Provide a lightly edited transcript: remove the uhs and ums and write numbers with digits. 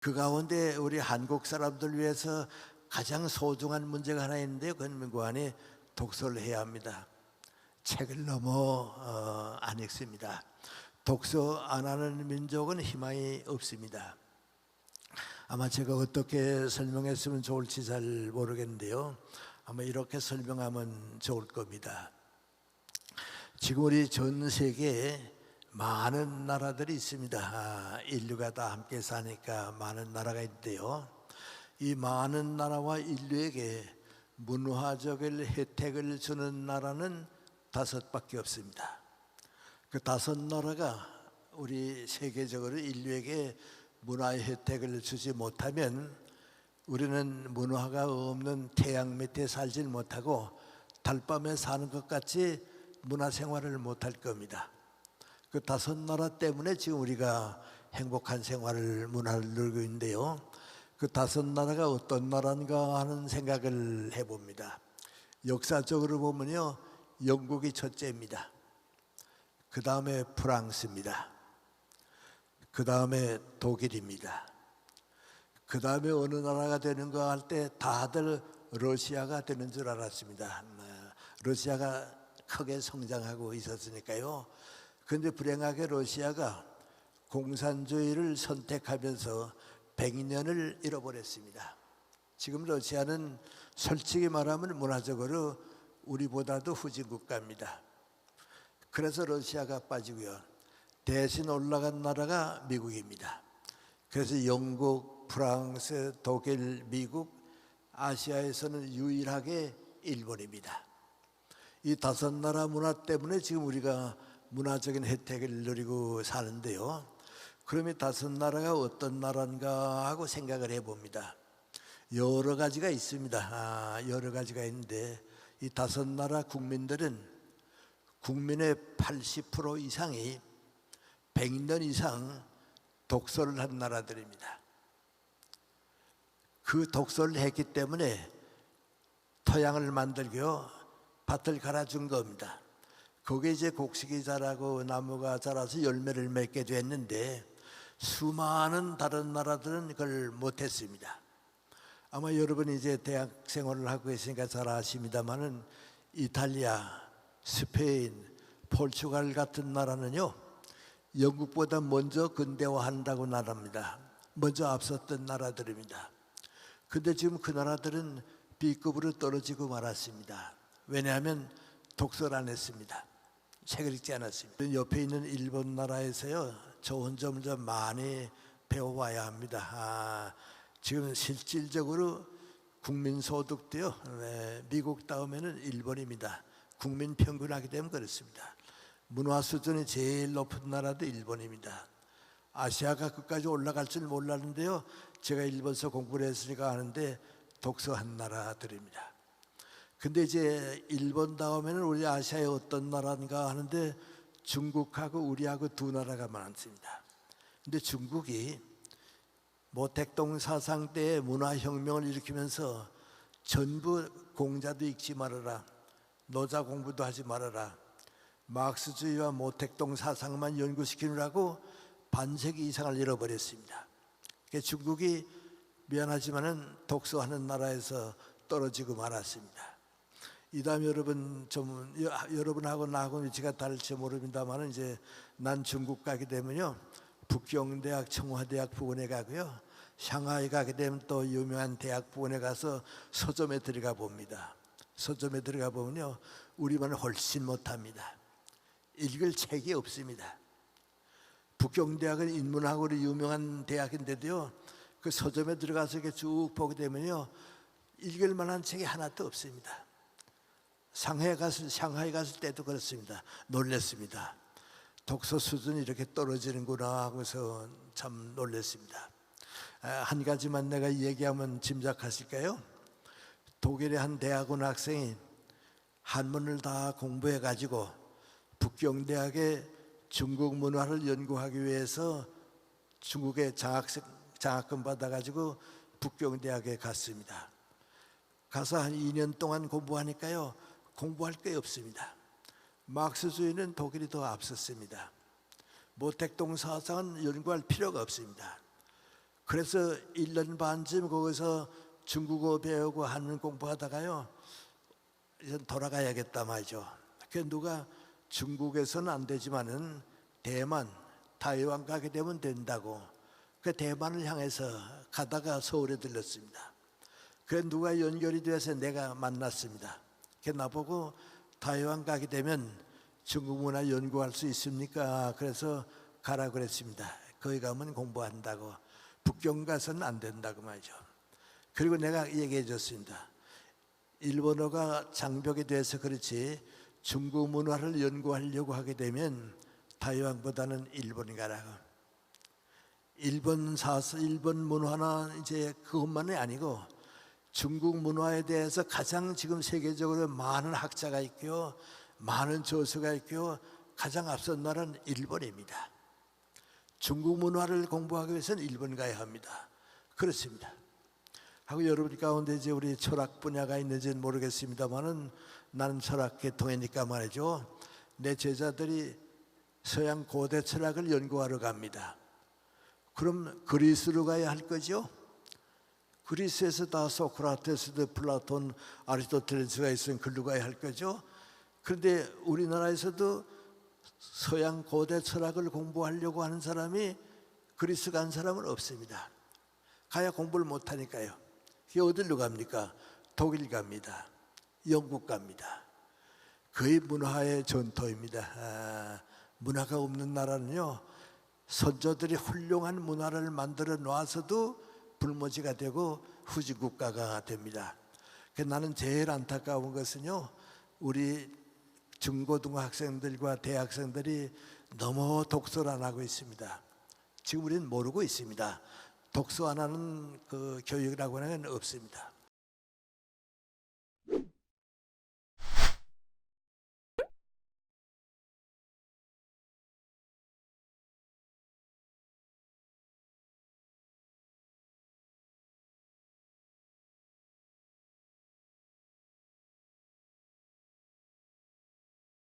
그 가운데 우리 한국 사람들 위해서 가장 소중한 문제가 하나 있는데요. 그건 그 안에 독서를 해야 합니다. 책을 너무 안 읽습니다. 독서 안 하는 민족은 희망이 없습니다. 아마 제가 어떻게 설명했으면 좋을지 잘 모르겠는데요. 아마 이렇게 설명하면 좋을 겁니다. 지금 우리 전 세계에 많은 나라들이 있습니다. 인류가 다 함께 사니까 많은 나라가 있는데요. 이 많은 나라와 인류에게 문화적인 혜택을 주는 나라는 5밖에 없습니다. 그 5나라가 우리 세계적으로 인류에게 문화의 혜택을 주지 못하면 우리는 문화가 없는 태양 밑에 살질 못하고 달밤에 사는 것 같이 문화생활을 못할 겁니다. 그 5나라 때문에 지금 우리가 행복한 생활을 문화를 누리고 있는데요. 그 5나라가 어떤 나라인가 하는 생각을 해봅니다. 역사적으로 보면요, 영국이 첫째입니다. 그 다음에 프랑스입니다. 그 다음에 독일입니다. 그 다음에 어느 나라가 되는가 할 때 다들 러시아가 되는 줄 알았습니다. 러시아가 크게 성장하고 있었으니까요. 그런데 불행하게 러시아가 공산주의를 선택하면서 100년을 잃어버렸습니다. 지금 러시아는 솔직히 말하면 문화적으로 우리보다도 후진 국가입니다. 그래서 러시아가 빠지고요. 대신 올라간 나라가 미국입니다. 그래서 영국, 프랑스, 독일, 미국, 아시아에서는 유일하게 일본입니다. 이 5나라 문화 때문에 지금 우리가 문화적인 혜택을 누리고 사는데요. 그럼 이 5나라가 어떤 나라인가 하고 생각을 해봅니다. 여러 가지가 있습니다. 여러 가지가 있는데 이 5나라 국민들은 국민의 80% 이상이 100년 이상 독서를 한 나라들입니다. 그 독서를 했기 때문에 토양을 만들고요, 밭을 갈아준 겁니다. 거기에 이제 곡식이 자라고 나무가 자라서 열매를 맺게 됐는데 수많은 다른 나라들은 그걸 못했습니다. 아마 여러분이 이제 대학 생활을 하고 계시니까 잘 아십니다만은 이탈리아, 스페인, 포르투갈 같은 나라는요, 영국보다 먼저 근대화한다고 나라입니다. 먼저 앞섰던 나라들입니다. 근데 지금 그 나라들은 B급으로 떨어지고 말았습니다. 왜냐하면 독서를 안 했습니다. 책을 읽지 않았습니다. 옆에 있는 일본 나라에서요, 좋은 점을 좀 많이 배워와야 합니다. 지금 실질적으로 국민소득도요, 미국 다음에는 일본입니다. 국민 평균 하게 되면 그렇습니다. 문화 수준이 제일 높은 나라도 일본입니다. 아시아가 끝까지 올라갈 줄 몰랐는데요, 제가 일본서 공부를 했으니까 아는데 독서한 나라들입니다. 근데 이제 일본 다음에는 우리 아시아의 어떤 나라인가 하는데 중국하고 우리하고 2나라가 많습니다. 근데 중국이 모택동 사상 때 문화혁명을 일으키면서 전부 공자도 읽지 말아라, 노자 공부도 하지 말아라, 마르크스주의와 모택동 사상만 연구시키느라고 반세기 이상을 잃어버렸습니다. 그러니까 중국이 미안하지만은 독서하는 나라에서 떨어지고 말았습니다. 이 다음 여러분하고 나하고 위치가 다를지 모릅니다만은 이제 난 중국 가게 되면요, 북경대학, 청와대학 부근에 가고요, 상하이 가게 되면 또 유명한 대학 부근에 가서 서점에 들어가 봅니다. 서점에 들어가 보면요, 우리만은 훨씬 못합니다. 읽을 책이 없습니다. 북경대학은 인문학으로 유명한 대학인데도요, 그 서점에 들어가서 이렇게 쭉 보게 되면요, 읽을 만한 책이 하나도 없습니다. 상하이 갔을 때도 그렇습니다. 놀랐습니다. 독서 수준이 이렇게 떨어지는구나 하고서 참 놀랐습니다. 한 가지만 내가 얘기하면 짐작하실까요? 독일의 한 대학원 학생이 한문을 다 공부해 가지고 북경대학의 중국 문화를 연구하기 위해서 중국에 장학금 받아 가지고 북경대학에 갔습니다. 가서 한 2년 동안 공부하니까요, 공부할 게 없습니다. 마르크스주의는 독일이 더 앞섰습니다. 모택동 사상은 연구할 필요가 없습니다. 그래서 1년 반쯤 거기서 중국어 배우고 한문 공부하다가요, 이제 돌아가야겠다 말이죠. 그 누가 중국에서는 안 되지만은 대만, 타이완 가게 되면 된다고. 그 대만을 향해서 가다가 서울에 들렀습니다. 그 누가 연결이 돼서 내가 만났습니다. 그 나보고 타이완 가게 되면 중국 문화 연구할 수 있습니까? 그래서 가라 그랬습니다. 거기 가면 공부한다고. 북경 가서는 안 된다고 말이죠. 그리고 내가 얘기해 줬습니다. 일본어가 장벽이 돼서 그렇지 중국 문화를 연구하려고 하게 되면 타이완보다는 일본 가라고. 일본 문화나 이제 그것만이 아니고 중국 문화에 대해서 가장 지금 세계적으로 많은 학자가 있고요, 많은 저서가 있고요, 가장 앞선 나라는 일본입니다. 중국 문화를 공부하기 위해서는 일본 가야 합니다. 그렇습니다. 하고 여러분 가운데 이제 우리 철학 분야가 있는지는 모르겠습니다만은 나는 철학 계통이니까 말이죠. 내 제자들이 서양 고대 철학을 연구하러 갑니다. 그럼 그리스로 가야 할 거죠? 그리스에서 다 소크라테스, 플라톤, 아리스토텔레스가 있으면 글로 가야 할 거죠? 그런데 우리나라에서도 서양 고대 철학을 공부하려고 하는 사람이 그리스 간 사람은 없습니다. 가야 공부를 못하니까요. 그게 어디로 갑니까? 독일 갑니다. 영국 갑니다. 거의 문화의 전토입니다. 문화가 없는 나라는요, 선조들이 훌륭한 문화를 만들어 놔서도 불모지가 되고 후진국가가 됩니다. 나는 제일 안타까운 것은요, 우리 중고등학생들과 대학생들이 너무 독서를 안 하고 있습니다. 지금 우리는 모르고 있습니다. 독서 안 하는 그 교육이라고 하는 건 없습니다.